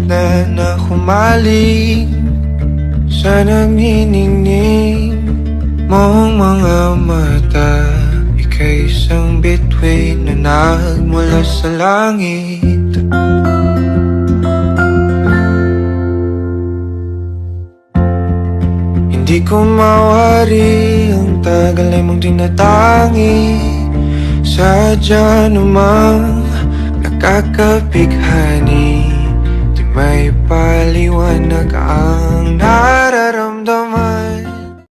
gitna na humaling sa nagniningning mong mga mata. Ika'y isang bituin na nagmula sa langit. Hindi ko mawari ang tagal ay mong tinatangi. Sadya namang nakakabighani, di may paliwanag ang nararamdaman